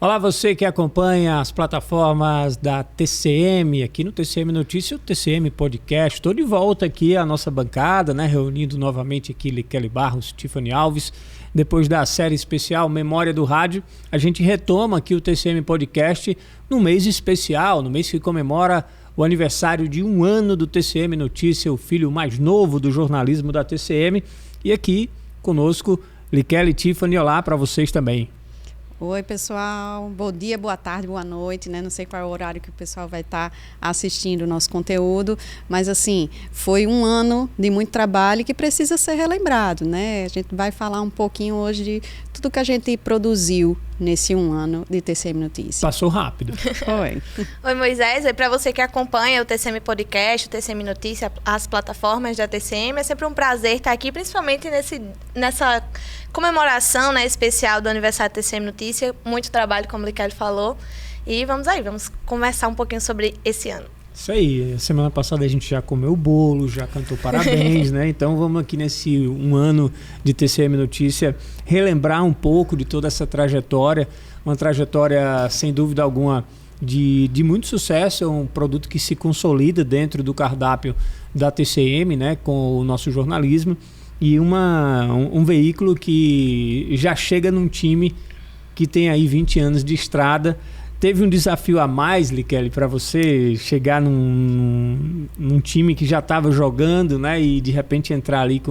Olá, você que acompanha as plataformas da TCM, aqui no TCM Notícia, o TCM Podcast. Estou de volta aqui à nossa bancada, né, reunindo novamente aqui Likelly Barros, Tiffany Alves. Depois da série especial Memória do Rádio, a gente retoma aqui o TCM Podcast num mês especial, no mês que comemora o aniversário de 1 ano do TCM Notícia, o filho mais novo do jornalismo da TCM. E aqui conosco, Likelly e Tiffany, olá para vocês também. Oi, pessoal. Bom dia, boa tarde, boa noite, né? Não sei qual é o horário que o pessoal vai estar assistindo o nosso conteúdo, mas assim, foi 1 ano de muito trabalho que precisa ser relembrado, né? A gente vai falar um pouquinho hoje de tudo que a gente produziu nesse 1 ano de TCM Notícia. Passou rápido. Foi. Oi, Moisés. E para você que acompanha o TCM Podcast, o TCM Notícia, as plataformas da TCM, é sempre um prazer estar aqui, principalmente nessa comemoração, né, especial do aniversário do TCM Notícia. Muito trabalho, como o Likelly falou. E vamos conversar um pouquinho sobre esse ano. Isso aí, semana passada a gente já comeu o bolo, já cantou parabéns, né? Então vamos aqui nesse 1 ano de TCM Notícia relembrar um pouco de toda essa trajetória, uma trajetória sem dúvida alguma de muito sucesso, é um produto que se consolida dentro do cardápio da TCM, né, com o nosso jornalismo, e um veículo que já chega num time que tem aí 20 anos de estrada. Teve um desafio a mais, Likelly, para você chegar num time que já estava jogando, né, e de repente entrar ali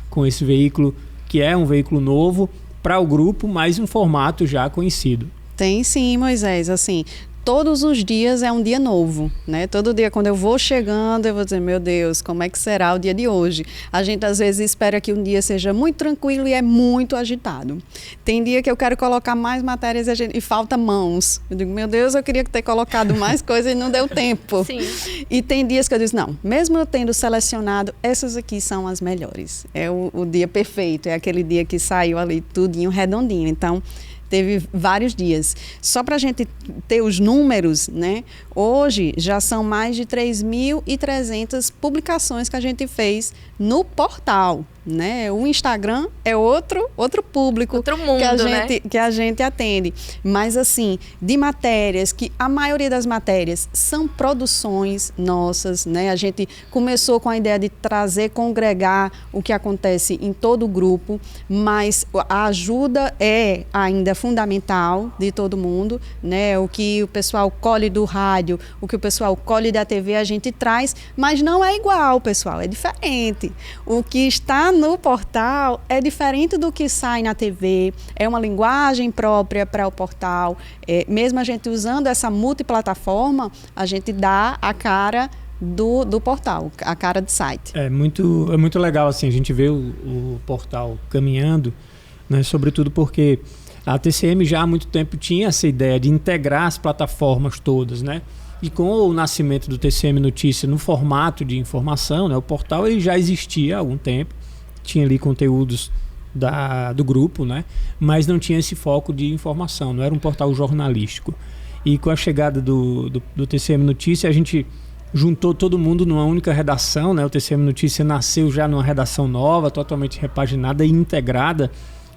com esse veículo, que é um veículo novo para o grupo, mas um formato já conhecido. Tem sim, Moisés. Assim, todos os dias é um dia novo, né? Todo dia, quando eu vou chegando, eu vou dizer, meu Deus, como é que será o dia de hoje? A gente, às vezes, espera que um dia seja muito tranquilo e é muito agitado. Tem dia que eu quero colocar mais matérias e falta mãos. Eu digo, meu Deus, eu queria ter colocado mais coisas e não deu tempo. Sim. E tem dias que eu digo, não, mesmo eu tendo selecionado, essas aqui são as melhores. É o dia perfeito, é aquele dia que saiu ali tudinho redondinho. Então, teve vários dias. Só para a gente ter os números, né? Hoje já são mais de 3.300 publicações que a gente fez no portal, né? O Instagram é outro público, outro mundo, que a gente atende. Mas assim, de matérias, que a maioria das matérias são produções nossas, né? A gente começou com a ideia de trazer, congregar o que acontece em todo o grupo, mas a ajuda é ainda fundamental de todo mundo, né? O que o pessoal colhe do rádio, o que o pessoal colhe da TV, a gente traz, mas não é igual, pessoal, é diferente. O que está no portal é diferente do que sai na TV, é uma linguagem própria para o portal. Mesmo a gente usando essa multiplataforma, a gente dá a cara do portal, a cara do site. É muito legal assim, a gente vê o portal caminhando, né, sobretudo porque a TCM já há muito tempo tinha essa ideia de integrar as plataformas todas, né? E com o nascimento do TCM Notícia no formato de informação, né, o portal ele já existia há algum tempo, tinha ali conteúdos do grupo, né, mas não tinha esse foco de informação, não era um portal jornalístico. E com a chegada do TCM Notícia, a gente juntou todo mundo numa única redação, né? O TCM Notícia nasceu já numa redação nova, totalmente repaginada e integrada,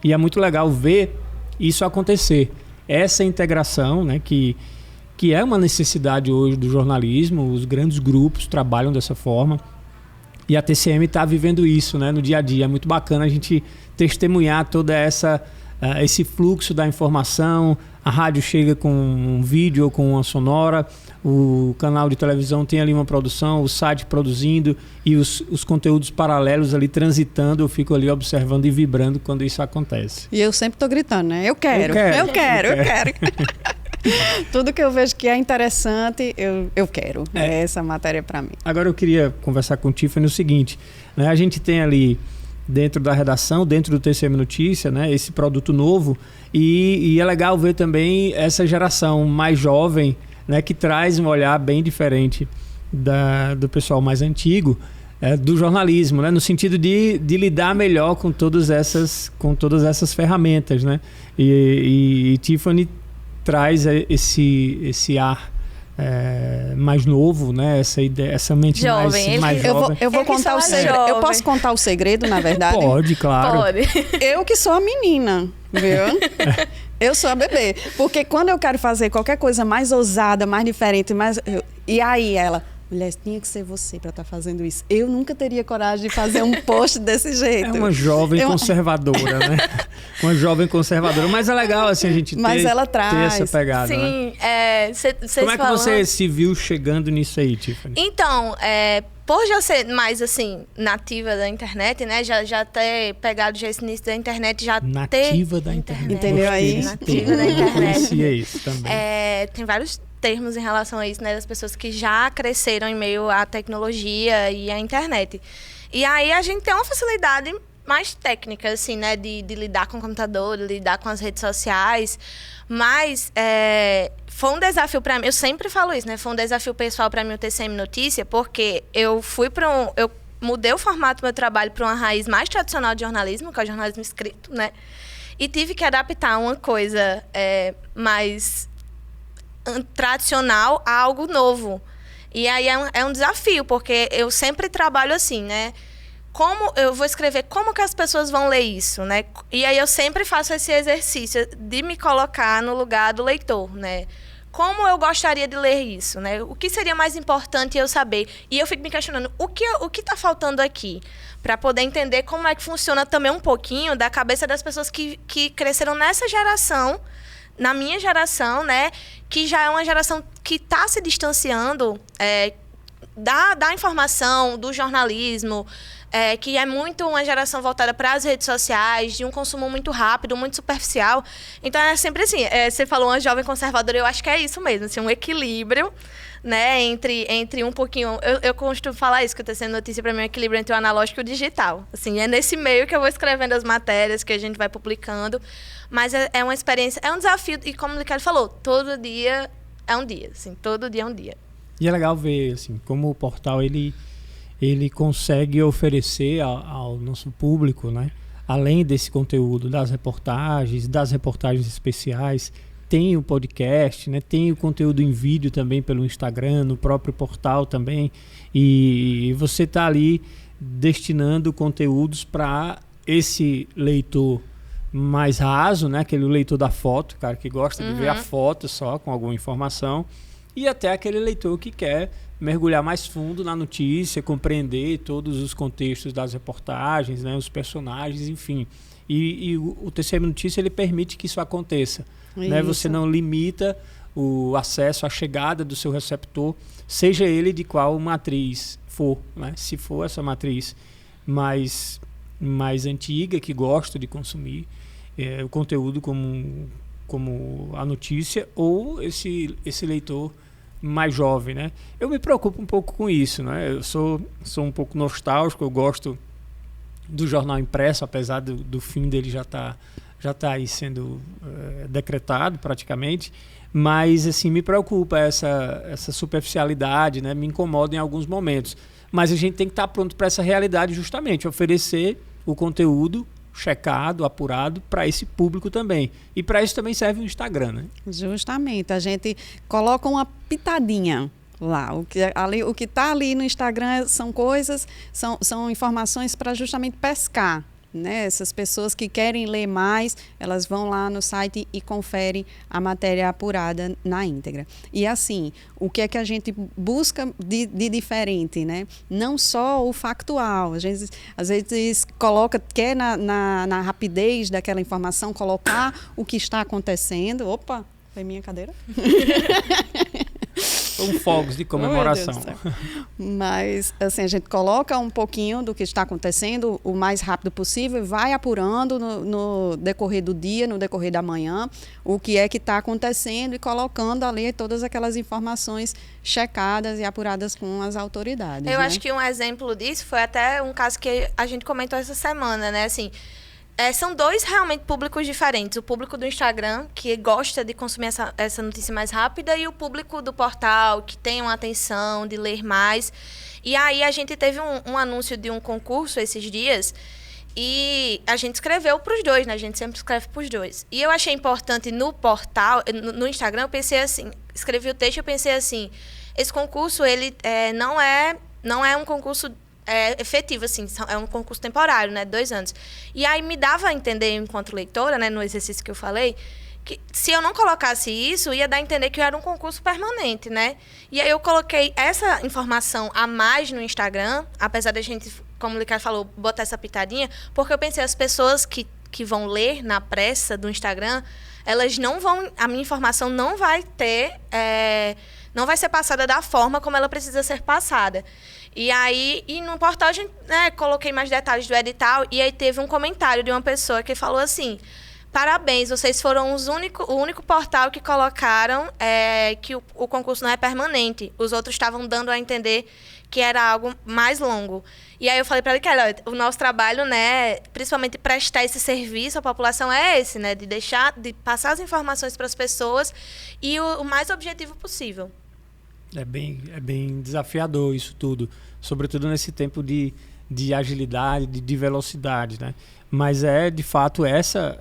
e é muito legal ver isso acontecer. Essa integração, né, que é uma necessidade hoje do jornalismo, os grandes grupos trabalham dessa forma, e a TCM está vivendo isso, né, no dia a dia. É muito bacana a gente testemunhar toda esse fluxo da informação. A rádio chega com um vídeo ou com uma sonora, o canal de televisão tem ali uma produção, o site produzindo e os conteúdos paralelos ali transitando. Eu fico ali observando e vibrando quando isso acontece. E eu sempre estou gritando, né? Eu quero. Tudo que eu vejo que é interessante, eu quero. Essa matéria para mim. Agora eu queria conversar com o Tiffany o seguinte, né? A gente tem ali dentro da redação, dentro do TCM Notícia, né, esse produto novo, e é legal ver também essa geração mais jovem, né, que traz um olhar bem diferente do pessoal mais antigo, do jornalismo, né, no sentido de lidar melhor com todas essas ferramentas, né? E Tiffany traz esse ar mais novo, né? Essa ideia, essa mente Jovem, mais jovem. Eu vou contar o segredo. Eu posso contar o segredo, na verdade? Pode, claro. Pode. Eu que sou a menina, viu? Eu sou a bebê. Porque quando eu quero fazer qualquer coisa mais ousada, mais diferente, e aí ela... Mulher, tinha que ser você para estar fazendo isso. Eu nunca teria coragem de fazer um post desse jeito. É uma jovem conservadora, né? Uma jovem conservadora. Mas é legal, assim, a gente ter essa pegada, sim, né? Como é que você se viu chegando nisso aí, Tiffany? Então, por já ser mais, assim, nativa da internet, né? Já ter pegado já esse início da internet, nativa da internet. Entendeu aí? Nativa da internet. Conhecia isso também. Tem vários termos em relação a isso, né, das pessoas que já cresceram em meio à tecnologia e à internet. E aí a gente tem uma facilidade mais técnica, assim, né, de lidar com o computador, de lidar com as redes sociais, mas foi um desafio para mim, eu sempre falo isso, né, foi um desafio pessoal para mim o TCM Notícia, porque eu mudei o formato do meu trabalho para uma raiz mais tradicional de jornalismo, que é o jornalismo escrito, né, e tive que adaptar uma coisa mais tradicional a algo novo. E aí é um desafio, porque eu sempre trabalho assim, né? Como eu vou escrever, como que as pessoas vão ler isso, né? E aí eu sempre faço esse exercício de me colocar no lugar do leitor, né? Como eu gostaria de ler isso, né? O que seria mais importante eu saber? E eu fico me questionando, o que está faltando aqui? Para poder entender como é que funciona também um pouquinho da cabeça das pessoas que cresceram nessa geração, na minha geração, né, que já é uma geração que está se distanciando da informação, do jornalismo, que é muito uma geração voltada para as redes sociais, de um consumo muito rápido, muito superficial. Então, é sempre assim, você falou uma jovem conservadora, eu acho que é isso mesmo, assim, um equilíbrio, né, entre um pouquinho... Eu costumo falar isso, que eu estou sendo notícia para mim, um equilíbrio entre o analógico e o digital. Assim, é nesse meio que eu vou escrevendo as matérias, que a gente vai publicando. Mas é uma experiência, é um desafio. E como o Ricardo falou, todo dia é um dia. Assim, todo dia é um dia. E é legal ver assim, como o portal ele consegue oferecer ao nosso público, né, além desse conteúdo das reportagens especiais, tem o podcast, né, tem o conteúdo em vídeo também pelo Instagram, no próprio portal também. E você está ali destinando conteúdos para esse leitor mais raso, né? Aquele leitor da foto, cara que gosta de ver a foto só com alguma informação, e até aquele leitor que quer mergulhar mais fundo na notícia, compreender todos os contextos das reportagens, né? Os personagens, enfim. E o TCM Notícia ele permite que isso aconteça, né? Você não limita o acesso, a chegada do seu receptor, seja ele de qual matriz for, né? Se for essa matriz mais antiga, que gosta de consumir o conteúdo como a notícia, ou esse leitor mais jovem, né? Eu me preocupo um pouco com isso, né? Eu sou um pouco nostálgico, eu gosto do jornal impresso, apesar do fim dele já tá aí sendo decretado praticamente, mas assim, me preocupa essa superficialidade, né? Me incomoda em alguns momentos. Mas a gente tem que estar pronto para essa realidade, justamente, oferecer o conteúdo checado, apurado para esse público também. E para isso também serve o Instagram, né? Justamente. A gente coloca uma pitadinha lá. O que está ali no Instagram são informações para justamente pescar, né? Essas pessoas que querem ler mais, elas vão lá no site e conferem a matéria apurada na íntegra. E assim, o que é que a gente busca de diferente, né? Não só o factual, às vezes quer na rapidez daquela informação colocar o que está acontecendo. Opa, foi minha cadeira? São fogos de comemoração. Mas, assim, a gente coloca um pouquinho do que está acontecendo o mais rápido possível e vai apurando no decorrer do dia, no decorrer da manhã, o que é que está acontecendo e colocando ali todas aquelas informações checadas e apuradas com as autoridades. Eu né? acho que um exemplo disso foi até um caso que a gente comentou essa semana, né? Assim, são dois realmente públicos diferentes. O público do Instagram, que gosta de consumir essa notícia mais rápida, e o público do portal, que tem uma atenção de ler mais. E aí a gente teve um anúncio de um concurso esses dias, E a gente escreveu para os dois, né? A gente sempre escreve para os dois. E eu achei importante no portal, no Instagram, eu pensei assim, escrevi o texto e eu pensei assim, esse concurso, ele não é um concurso efetivo, assim, é um concurso temporário, né? 2 anos. E aí me dava a entender, enquanto leitora, né? No exercício que eu falei, que se eu não colocasse isso, ia dar a entender que era um concurso permanente, né? E aí eu coloquei essa informação a mais no Instagram, apesar da gente, como o Ricardo falou, botar essa pitadinha, porque eu pensei, as pessoas que vão ler na pressa do Instagram, elas não vão, a minha informação não vai ter, não vai ser passada da forma como ela precisa ser passada. E aí, no portal, a gente, coloquei mais detalhes do edital, e aí teve um comentário de uma pessoa que falou assim: parabéns, vocês foram o único portal que colocaram que o concurso não é permanente. Os outros estavam dando a entender que era algo mais longo. E aí eu falei para ele que o nosso trabalho, né, principalmente prestar esse serviço à população é esse, né, de passar as informações para as pessoas e o mais objetivo possível. É bem desafiador isso tudo, sobretudo nesse tempo de agilidade, de velocidade, né? Mas de fato essa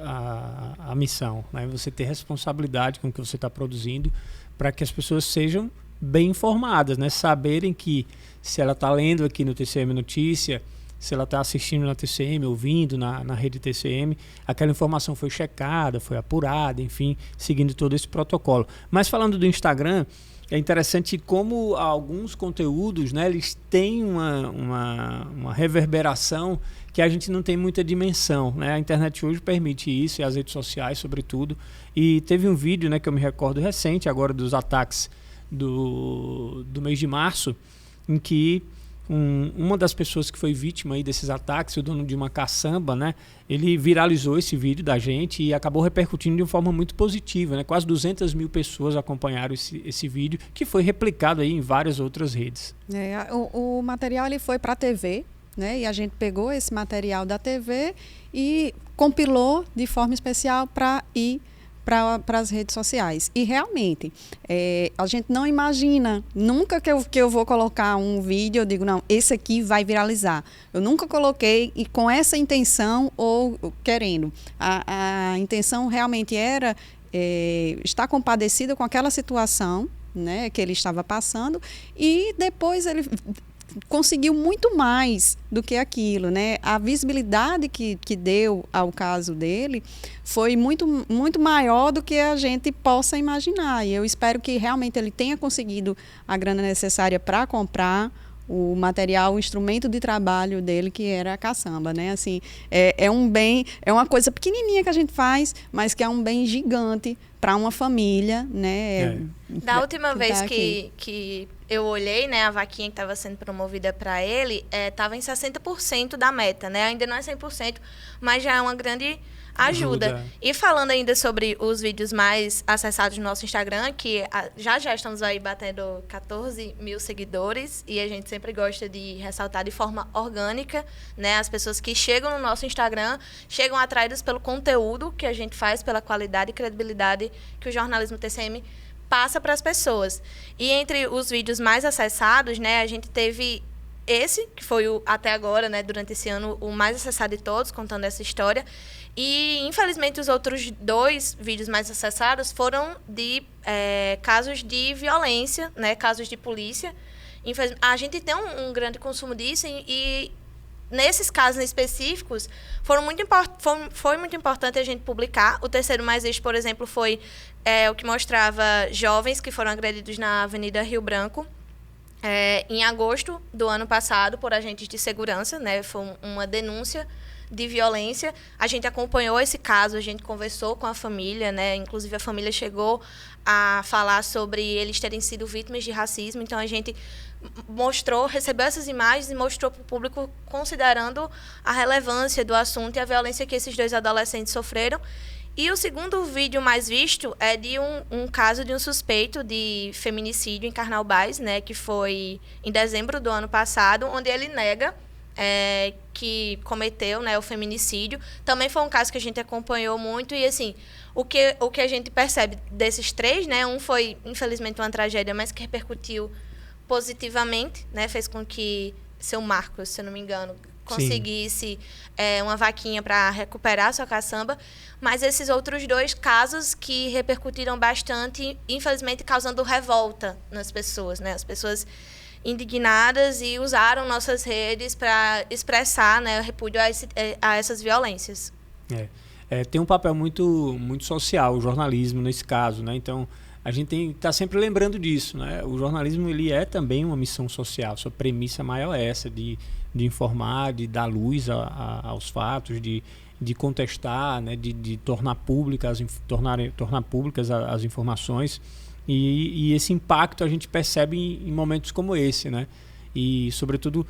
a missão, né? Você ter responsabilidade com o que você está produzindo para que as pessoas sejam bem informadas, né? Saberem que se ela está lendo aqui no TCM Notícia, se ela está assistindo na TCM, ouvindo na rede TCM, aquela informação foi checada, foi apurada, enfim, seguindo todo esse protocolo. Mas falando do Instagram, é interessante como alguns conteúdos, né, eles têm uma reverberação que a gente não tem muita dimensão, né? A internet hoje permite isso, e as redes sociais, sobretudo. E teve um vídeo, né, que eu me recordo recente, agora dos ataques do mês de março, em que uma das pessoas que foi vítima aí desses ataques, o dono de uma caçamba, né, ele viralizou esse vídeo da gente e acabou repercutindo de uma forma muito positiva, né? Quase 200 mil pessoas acompanharam esse vídeo, que foi replicado aí em várias outras redes. O material ele foi para a TV, né? E a gente pegou esse material da TV e compilou de forma especial para ir para as redes sociais. E realmente, a gente não imagina, nunca que eu vou colocar um vídeo, eu digo, não, esse aqui vai viralizar. Eu nunca coloquei e com essa intenção ou querendo. A intenção realmente era estar compadecida com aquela situação, né, que ele estava passando, e depois ele conseguiu muito mais do que aquilo, né? A visibilidade que deu ao caso dele foi muito, muito maior do que a gente possa imaginar. E eu espero que realmente ele tenha conseguido a grana necessária para comprar o material, o instrumento de trabalho dele, que era a caçamba, né? Assim, é um bem, é uma coisa pequenininha que a gente faz, mas que é um bem gigante para uma família, né? Da última vez que eu olhei, né, a vaquinha que estava sendo promovida para ele, estava em 60% da meta, né? Ainda não é 100%, mas já é uma grande ajuda. E falando ainda sobre os vídeos mais acessados no nosso Instagram, que já estamos aí batendo 14 mil seguidores, e a gente sempre gosta de ressaltar de forma orgânica, né? As pessoas que chegam no nosso Instagram chegam atraídas pelo conteúdo que a gente faz, pela qualidade e credibilidade que o jornalismo TCM passa para as pessoas. E entre os vídeos mais acessados, né, a gente teve esse, que foi até agora, né, durante esse ano, o mais acessado de todos, contando essa história. E, infelizmente, os outros 2 vídeos mais acessados foram de casos de violência, né, casos de polícia. A gente tem um grande consumo disso e nesses casos específicos, foi muito importante a gente publicar. O terceiro mais visto, por exemplo, foi o que mostrava jovens que foram agredidos na Avenida Rio Branco, em agosto do ano passado, por agentes de segurança, né? Foi uma denúncia de violência. A gente acompanhou esse caso, a gente conversou com a família, né? Inclusive, a família chegou a falar sobre eles terem sido vítimas de racismo. Então, a gente recebeu essas imagens e mostrou para o público, considerando a relevância do assunto e a violência que esses 2 adolescentes sofreram. E o segundo vídeo mais visto é de um caso de um suspeito de feminicídio em Carnaubais, né, que foi em dezembro do ano passado, onde ele nega que cometeu, né, o feminicídio. Também foi um caso que a gente acompanhou muito e, assim, o que a gente percebe desses 3, né, um foi, infelizmente, uma tragédia, mas que repercutiu positivamente, né, fez com que seu Marcos, se eu não me engano, conseguisse uma vaquinha para recuperar sua caçamba, mas esses outros 2 casos que repercutiram bastante, infelizmente causando revolta nas pessoas, né? As pessoas indignadas e usaram nossas redes para expressar, né, repúdio a essas violências. Tem um papel muito, muito social o jornalismo nesse caso, né? Então a gente tem que estar sempre lembrando disso, né? O jornalismo ele é também uma missão social. Sua premissa maior é essa de informar, de dar luz aos fatos, de contestar, né? de tornar públicas as informações. E esse impacto a gente percebe em momentos como esse, né? E, sobretudo,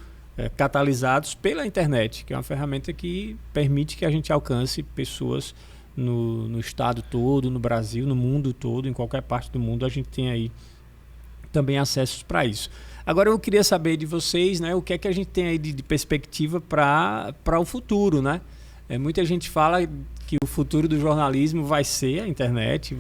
catalisados pela internet, que é uma ferramenta que permite que a gente alcance pessoas no estado todo, no Brasil, no mundo todo, em qualquer parte do mundo, a gente tem aí também acessos para isso. Agora eu queria saber de vocês, né, o que é que a gente tem aí de perspectiva para o futuro, né? Muita gente fala que o futuro do jornalismo vai ser a internet,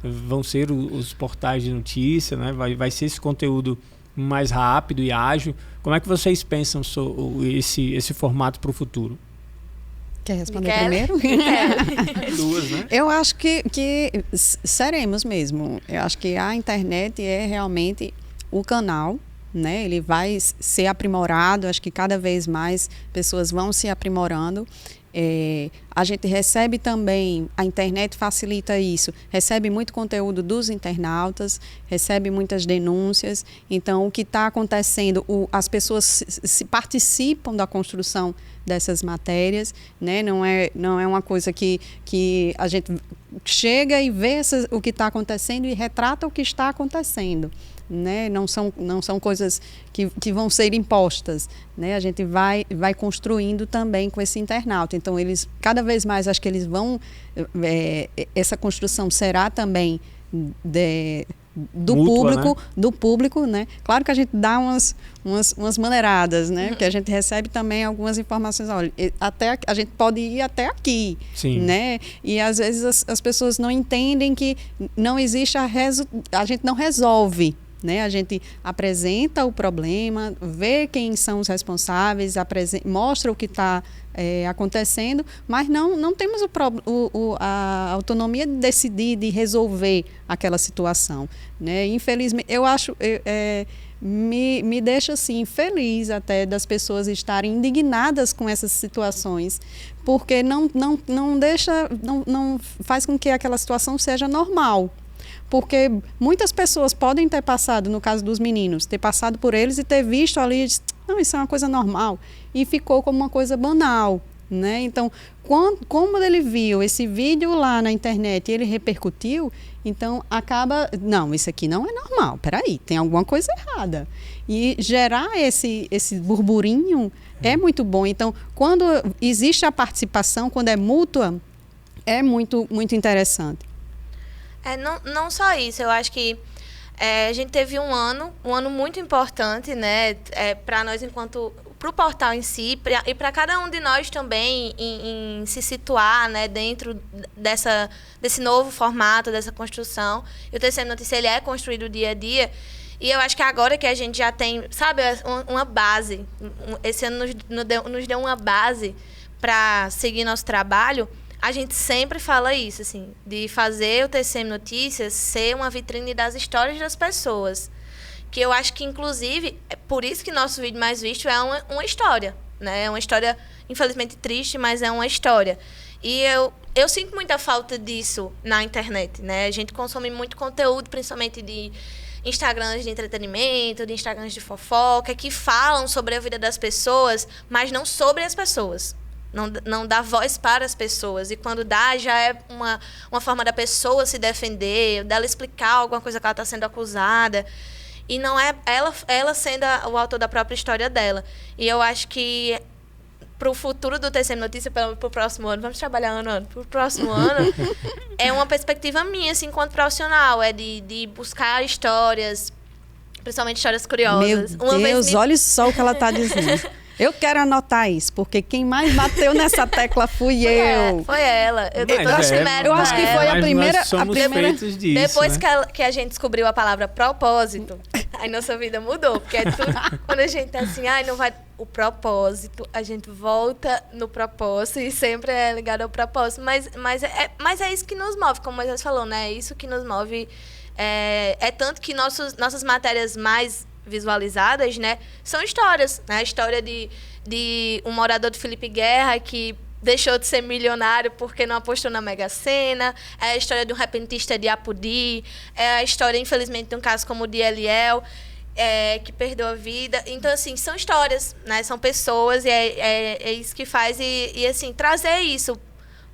vão ser os portais de notícia, né? Vai ser esse conteúdo mais rápido e ágil. Como é que vocês pensam sobre esse formato para o futuro? Quer responder primeiro? Duas, né? Eu acho que seremos mesmo. Eu acho que a internet é realmente o canal, né? Ele vai ser aprimorado. Acho que cada vez mais pessoas vão se aprimorando. A gente recebe também, a internet facilita isso, recebe muito conteúdo dos internautas, recebe muitas denúncias. Então, o que está acontecendo, as pessoas participam da construção dessas matérias, né? Não é uma coisa que a gente chega e vê o que está acontecendo e retrata o que está acontecendo. Né? Não são coisas que vão ser impostas, né? A gente vai construindo também com esse internauta. Então, eles cada vez mais, acho que eles vão essa construção será também do público, né? Claro que a gente dá umas maneiradas, né? Que a gente recebe também algumas informações. Olha, a gente pode ir até aqui, sim, né? E às vezes as pessoas não entendem que não existe a gente não resolve. Né? A gente apresenta o problema, vê quem são os responsáveis, mostra o que está acontecendo, mas não temos a autonomia de decidir, de resolver aquela situação. Né? Infelizmente, eu acho, me deixa assim, feliz até das pessoas estarem indignadas com essas situações, porque não faz com que aquela situação seja normal. Porque muitas pessoas podem ter passado, no caso dos meninos, ter passado por eles e ter visto ali e disse, não, isso é uma coisa normal. E ficou como uma coisa banal. Né? Então, como ele viu esse vídeo lá na internet e ele repercutiu, então acaba, não, isso aqui não é normal, peraí, tem alguma coisa errada. E gerar esse burburinho é muito bom. Então, quando existe a participação, quando é mútua, é muito, muito interessante. Não só isso, eu acho que a gente teve um ano muito importante, né, para nós para o portal em si, e para cada um de nós também em se situar, né, dentro desse novo formato, dessa construção. E o TCM Notícia, ele é construído dia a dia, e eu acho que agora que a gente já tem, sabe, uma base, esse ano nos deu uma base para seguir nosso trabalho. A gente sempre fala isso, assim, de fazer o TCM Notícias ser uma vitrine das histórias das pessoas. Que eu acho que, inclusive, é por isso que nosso vídeo mais visto é uma história, né? É uma história, infelizmente, triste, mas é uma história. E eu sinto muita falta disso na internet, né? A gente consome muito conteúdo, principalmente de Instagrams de entretenimento, de Instagrams de fofoca, que falam sobre a vida das pessoas, mas não sobre as pessoas. Não dá voz para as pessoas. E quando dá, já é uma forma da pessoa se defender, dela explicar alguma coisa que ela está sendo acusada. E não é ela sendo o autor da própria história dela. E eu acho que para o futuro do TCM Notícia, para o próximo ano, vamos trabalhar ano a ano, para o próximo ano, é uma perspectiva minha, assim, enquanto profissional, é de buscar histórias, principalmente histórias curiosas. Meu Deus, olha só o que ela está dizendo. Eu quero anotar isso, porque quem mais bateu nessa tecla fui eu. Foi ela. Eu acho que foi a primeira. Feitos disso, depois né? que a gente descobriu a palavra propósito, Aí nossa vida mudou, porque é tudo, quando a gente tá assim, não vai, o propósito, a gente volta no propósito e sempre é ligado ao propósito, mas é isso que nos move, como o Moisés falou, né? É isso que nos move, é tanto que nossas matérias mais visualizadas, né, são histórias, né? A história de um morador de Felipe Guerra que deixou de ser milionário porque não apostou na Mega Sena, é a história de um repentista de Apodi, é a história, infelizmente, de um caso como o de Eliel, que perdeu a vida. Então, assim, são histórias, né? São pessoas, e é isso que faz. E, assim, trazer isso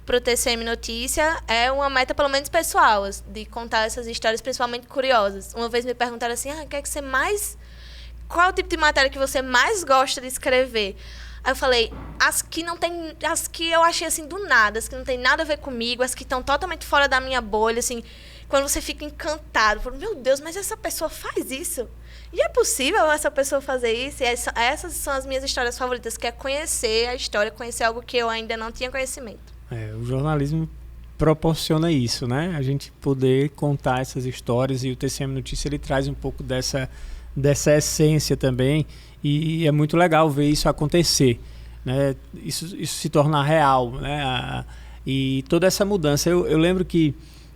para o TCM Notícia é uma meta, pelo menos pessoal, de contar essas histórias, principalmente curiosas. Uma vez me perguntaram assim, o que é que você mais... Qual é o tipo de matéria que você mais gosta de escrever? Aí eu falei, as que eu achei assim do nada, as que não tem nada a ver comigo, as que estão totalmente fora da minha bolha, assim, quando você fica encantado, fala, meu Deus, mas essa pessoa faz isso? E é possível essa pessoa fazer isso? E essas são as minhas histórias favoritas, que é conhecer a história, conhecer algo que eu ainda não tinha conhecimento. O jornalismo proporciona isso, né? A gente poder contar essas histórias, e o TCM Notícia ele traz um pouco dessa essência também, e é muito legal ver isso acontecer, né? Isso se tornar real, né? E toda essa mudança, eu lembro que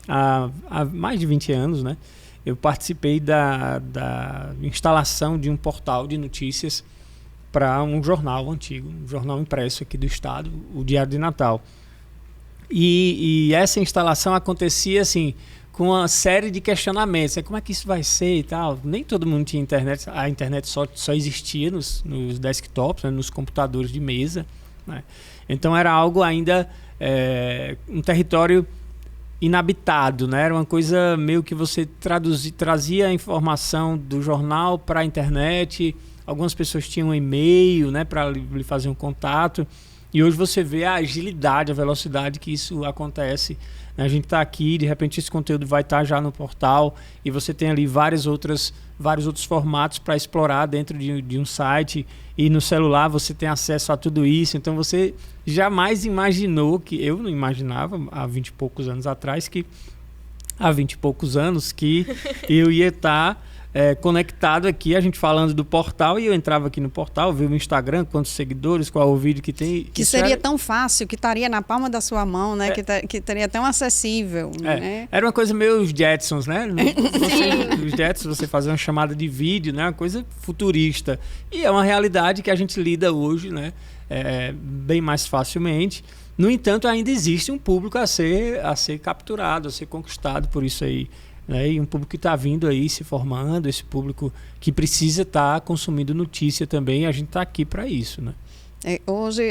há mais de 20 anos, né, eu participei da instalação de um portal de notícias para um jornal antigo, um jornal impresso aqui do estado, o Diário de Natal. E essa instalação acontecia assim, com uma série de questionamentos. Como é que isso vai ser e tal? Nem todo mundo tinha internet. A internet só existia nos desktops, né, nos computadores de mesa, né? Então era algo ainda, um território inabitado, né? Era uma coisa meio que você trazia a informação do jornal para a internet. Algumas pessoas tinham um e-mail, né, para lhe fazer um contato. E hoje você vê a agilidade, a velocidade que isso acontece. A gente está aqui, de repente esse conteúdo vai estar já no portal, e você tem ali vários outros formatos para explorar dentro de um site, e no celular você tem acesso a tudo isso. Então você jamais imaginou, que eu não imaginava há 20 e poucos anos atrás, que eu ia estar conectado aqui, a gente falando do portal, e eu entrava aqui no portal, vi o Instagram, quantos seguidores, qual o vídeo que tem. Que seria tão fácil, que estaria na palma da sua mão, né? Que teria tão acessível. Né? Era uma coisa meio os Jetsons, né? Os Jetsons, você fazer uma chamada de vídeo, né? Uma coisa futurista. E é uma realidade que a gente lida hoje, né? Bem mais facilmente. No entanto, ainda existe um público a ser capturado, a ser conquistado por isso aí, né? E um público que está vindo aí, se formando, esse público que precisa estar consumindo notícia também, e a gente está aqui para isso, né? Hoje,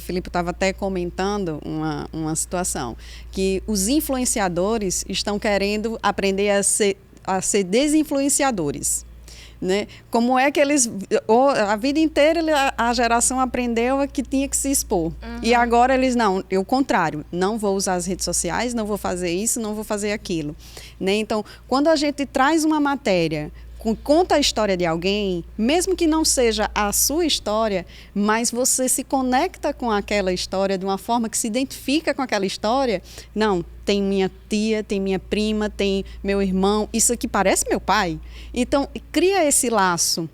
Felipe estava até comentando uma situação, que os influenciadores estão querendo aprender a ser desinfluenciadores. Né? Como é que eles... a vida inteira a geração aprendeu que tinha que se expor. Uhum. E agora eles o contrário. Não vou usar as redes sociais, não vou fazer isso, não vou fazer aquilo. Né? Então, quando a gente traz uma matéria, conta a história de alguém, mesmo que não seja a sua história, mas você se conecta com aquela história de uma forma que se identifica com aquela história. Não, tem minha tia, tem minha prima, tem meu irmão, isso aqui parece meu pai. Então, cria esse laço,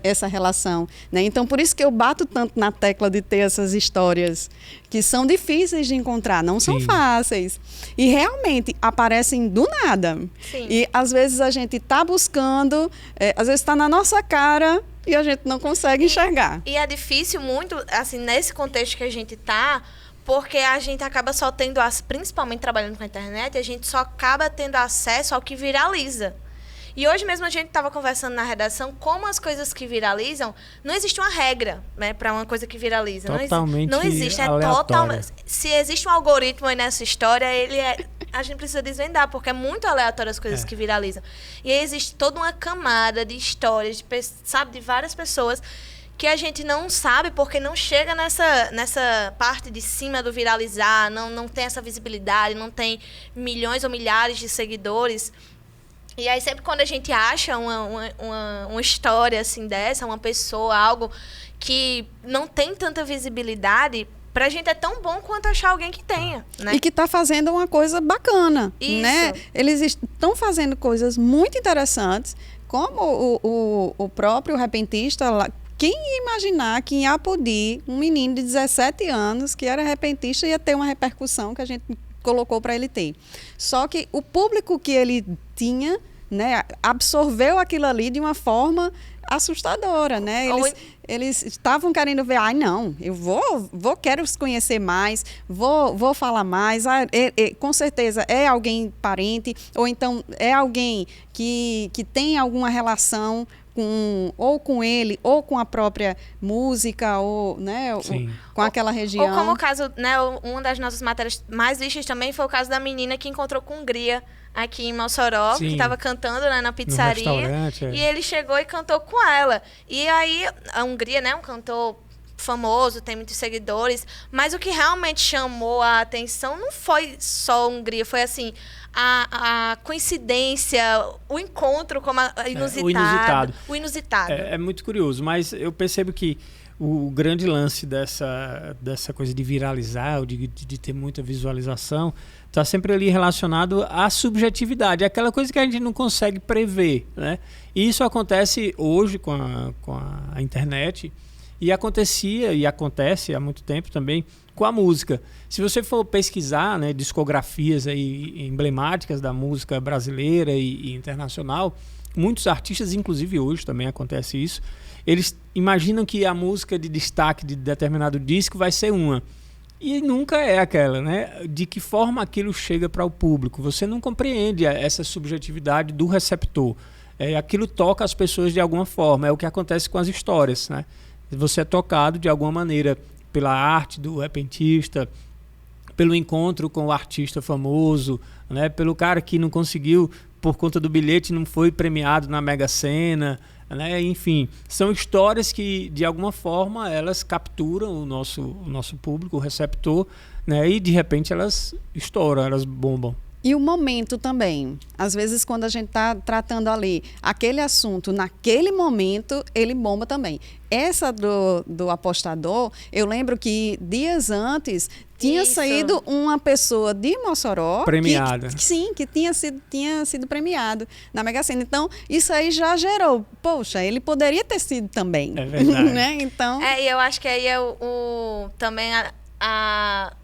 essa relação. Né? Então, por isso que eu bato tanto na tecla de ter essas histórias que são difíceis de encontrar, não são fáceis. E realmente aparecem do nada. Sim. E às vezes a gente está buscando, às vezes está na nossa cara e a gente não consegue enxergar. E é difícil muito, assim, nesse contexto que a gente está, porque a gente acaba só tendo, principalmente trabalhando com a internet, a gente só acaba tendo acesso ao que viraliza. E hoje mesmo a gente estava conversando na redação como as coisas que viralizam, não existe uma regra, né, para uma coisa que viraliza. Totalmente não existe, totalmente. Se existe um algoritmo aí nessa história, a gente precisa desvendar, porque é muito aleatório as coisas que viralizam. E aí existe toda uma camada de histórias, de várias pessoas que a gente não sabe porque não chega nessa parte de cima do viralizar, não tem essa visibilidade, não tem milhões ou milhares de seguidores. E aí sempre quando a gente acha uma história assim dessa, uma pessoa, algo que não tem tanta visibilidade, pra gente é tão bom quanto achar alguém que tenha, né? E que está fazendo uma coisa bacana, isso, né? Eles estão fazendo coisas muito interessantes, como o próprio repentista lá, quem ia imaginar que em Apodi, um menino de 17 anos que era repentista ia ter uma repercussão que a gente colocou para ele ter. Só que o público que ele tinha, né, absorveu aquilo ali de uma forma assustadora, né? Eles estavam querendo ver, não, eu quero conhecer mais, vou falar mais, com certeza é alguém parente, ou então é alguém que tem alguma relação ou com ele, ou com a própria música, ou, né, com aquela região. Ou como o caso, né, uma das nossas matérias mais vistas também foi o caso da menina que encontrou com Hungria aqui em Mossoró, que estava cantando, né, na pizzaria. E ele chegou e cantou com ela. E aí, a Hungria, né, um cantor famoso, tem muitos seguidores, mas o que realmente chamou a atenção não foi só a Hungria, foi assim, a coincidência, o encontro como o inusitado. É muito curioso, mas eu percebo que o grande lance dessa coisa de viralizar, ou de ter muita visualização, está sempre ali relacionado à subjetividade, aquela coisa que a gente não consegue prever, né? E isso acontece hoje com a internet, e acontecia e acontece há muito tempo também com a música. Se você for pesquisar, né, discografias aí emblemáticas da música brasileira e internacional, muitos artistas, inclusive hoje também acontece isso, eles imaginam que a música de destaque de determinado disco vai ser uma. E nunca é aquela, né? De que forma aquilo chega para o público. Você não compreende essa subjetividade do receptor. Aquilo toca as pessoas de alguma forma. É o que acontece com as histórias, né? Você é tocado de alguma maneira pela arte do repentista, pelo encontro com o artista famoso, né? Pelo cara que não conseguiu, por conta do bilhete, não foi premiado na Mega Sena, né? Enfim, são histórias que, de alguma forma, elas capturam o nosso público, o receptor, né? E, de repente, elas estouram, elas bombam. E o momento também. Às vezes, quando a gente está tratando ali aquele assunto, naquele momento, ele bomba também. Essa do apostador, eu lembro que dias antes tinha saído uma pessoa de Mossoró premiada. Que tinha sido premiado na Mega Sena. Então, isso aí já gerou. Poxa, ele poderia ter sido também. É verdade. Né? Então... E eu acho que aí é também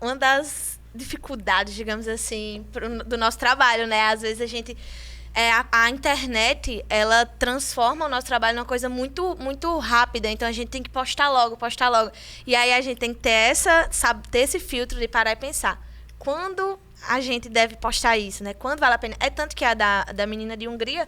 uma das dificuldades, digamos assim, do nosso trabalho, né? Às vezes a gente... a internet, ela transforma o nosso trabalho numa coisa muito, muito rápida. Então, a gente tem que postar logo. E aí, a gente tem que ter esse filtro de parar e pensar. Quando a gente deve postar isso, né? Quando vale a pena? É tanto que a da menina de Hungria...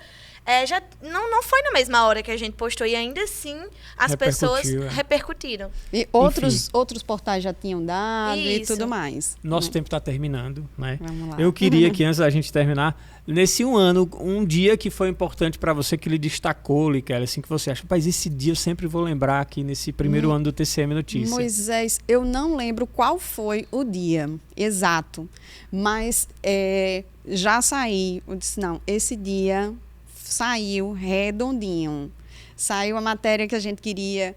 já não foi na mesma hora que a gente postou, e ainda assim as pessoas repercutiram. E outros portais já tinham dado e tudo mais. Nosso tempo está terminando, né? Vamos lá. Eu queria que antes da gente terminar, nesse um dia que foi importante para você, que lhe destacou, Liquélia, assim, que você acha, rapaz, esse dia eu sempre vou lembrar aqui nesse primeiro ano do TCM Notícias. Moisés, eu não lembro qual foi o dia exato, mas já eu disse, não, esse dia... saiu redondinho. Saiu a matéria que a gente queria,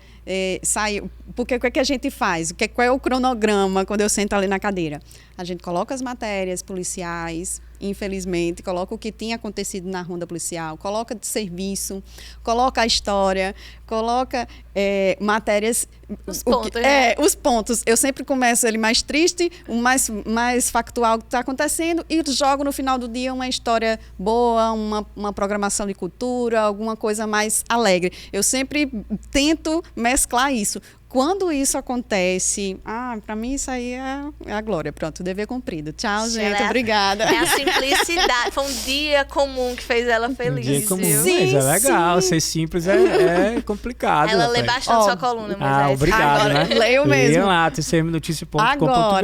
saiu. Porque o que é que a gente faz? Qual é o cronograma quando eu sento ali na cadeira? A gente coloca as matérias policiais, infelizmente, coloca o que tinha acontecido na ronda policial, coloca de serviço, coloca a história, coloca matérias... os pontos. Eu sempre começo ele mais triste, o mais factual que está acontecendo, e jogo no final do dia uma história boa, uma programação de cultura, alguma coisa mais alegre. Eu sempre tento mesclar isso. Quando isso acontece, para mim isso aí é a glória. Pronto, dever cumprido. Tchau, gente. Obrigada. É a simplicidade. Foi um dia comum que fez ela feliz. Um dia comum, mas é legal. Ser simples é complicado. Ela lê bastante sua coluna, mas obrigado, agora, né? Leio mesmo. Leiam lá, tcmnoticia.com.br. Agora,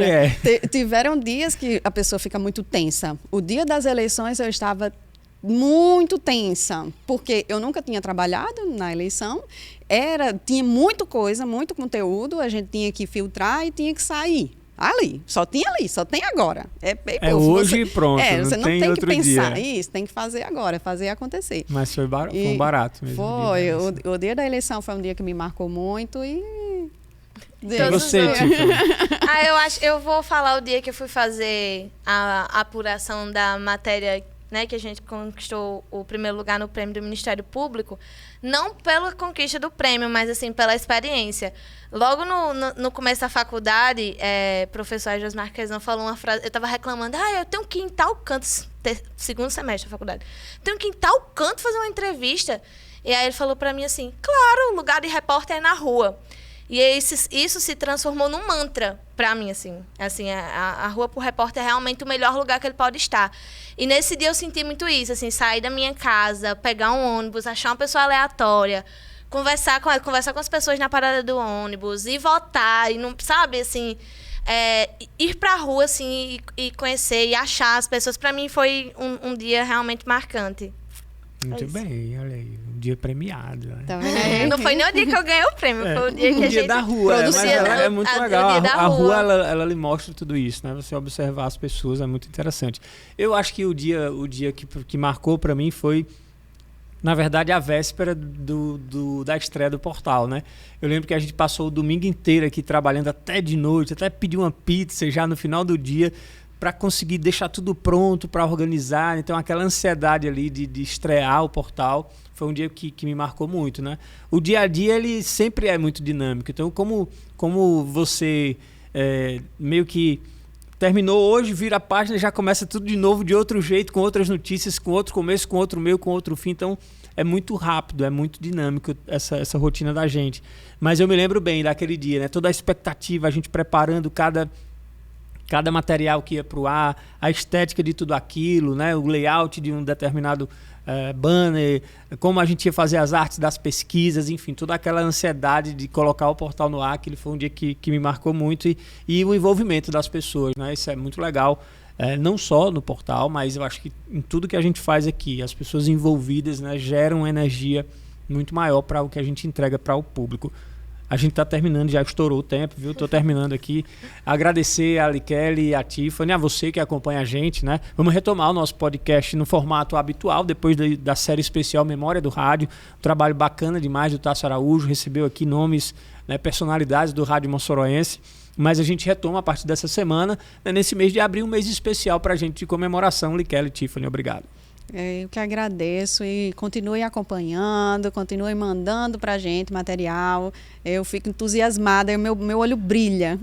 tiveram dias que a pessoa fica muito tensa. O dia das eleições eu estava muito tensa, porque eu nunca tinha trabalhado na eleição, tinha muita coisa, muito conteúdo, a gente tinha que filtrar e tinha que sair. Só tem agora. Hoje e pronto, você não tem que pensar dia. isso, tem que fazer agora, fazer acontecer. Mas foi um barato mesmo. Foi, o dia da eleição foi um dia que me marcou muito e... E você, eu vou falar o dia que eu fui fazer a apuração da matéria né, que a gente conquistou o primeiro lugar no prêmio do Ministério Público, não pela conquista do prêmio, mas assim, pela experiência. Logo no começo da faculdade, professor Josmar Marquezão falou uma frase, eu estava reclamando, eu tenho que ir em tal canto, segundo semestre da faculdade, tenho que ir em tal canto fazer uma entrevista. E aí ele falou para mim assim, claro, o lugar de repórter é na rua. E isso se transformou num mantra para mim, assim. A rua pro repórter é realmente o melhor lugar que ele pode estar. E nesse dia eu senti muito isso, assim, sair da minha casa, pegar um ônibus, achar uma pessoa aleatória, conversar com as pessoas na parada do ônibus e votar, e não, sabe, assim, ir pra rua, assim, e conhecer e achar as pessoas. Para mim foi um dia realmente marcante. Muito bem, olha aí, um dia premiado. Né? Tá não foi nem o dia que eu ganhei o prêmio, foi o dia que a gente... da rua, mas é muito legal. A rua, ela lhe mostra tudo isso, né? Você observar as pessoas é muito interessante. Eu acho que o dia que marcou para mim foi, na verdade, a véspera da estreia do portal, né? Eu lembro que a gente passou o domingo inteiro aqui trabalhando até de noite, até pedir uma pizza já no final do dia, para conseguir deixar tudo pronto, para organizar. Então, aquela ansiedade ali de estrear o portal foi um dia que me marcou muito, né? O dia a dia, ele sempre é muito dinâmico. Então, como você meio que terminou hoje, vira a página, já começa tudo de novo, de outro jeito, com outras notícias, com outro começo, com outro meio, com outro fim. Então, é muito rápido, é muito dinâmico essa rotina da gente. Mas eu me lembro bem daquele dia, né? Toda a expectativa, a gente preparando cada material que ia para o ar, a estética de tudo aquilo, né? O layout de um determinado banner, como a gente ia fazer as artes das pesquisas, enfim, toda aquela ansiedade de colocar o portal no ar. Aquele foi um dia que me marcou muito, e o envolvimento das pessoas, né? Isso é muito legal, não só no portal, mas eu acho que em tudo que a gente faz aqui, as pessoas envolvidas, né, geram energia muito maior para o que a gente entrega para o público. A gente está terminando, já estourou o tempo, viu? Estou terminando aqui. Agradecer a Likele e a Tiffany, a você que acompanha a gente, né? Vamos retomar o nosso podcast no formato habitual, depois da série especial Memória do Rádio. Um trabalho bacana demais do Tasso Araújo, recebeu aqui nomes, né, personalidades do rádio moçoroense. Mas a gente retoma a partir dessa semana, né, nesse mês de abril, um mês especial para a gente de comemoração. Likele e Tiffany, obrigado. Eu que agradeço, e continue acompanhando, continue mandando pra gente material. Eu fico entusiasmada, meu olho brilha.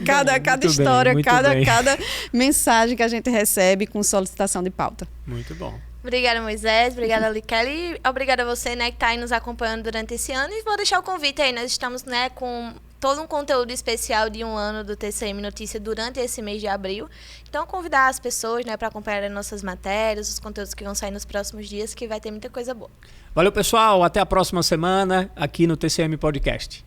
Cada história, cada mensagem que a gente recebe com solicitação de pauta. Muito bom. Obrigada, Moisés. Obrigada, Likele. Obrigada a você, né, que está aí nos acompanhando durante esse ano. E vou deixar o convite aí. Nós estamos, né, com todo um conteúdo especial de 1 ano do TCM Notícia durante esse mês de abril. Então, convidar as pessoas, né, para acompanhar nossas matérias, os conteúdos que vão sair nos próximos dias, que vai ter muita coisa boa. Valeu, pessoal. Até a próxima semana aqui no TCM Podcast.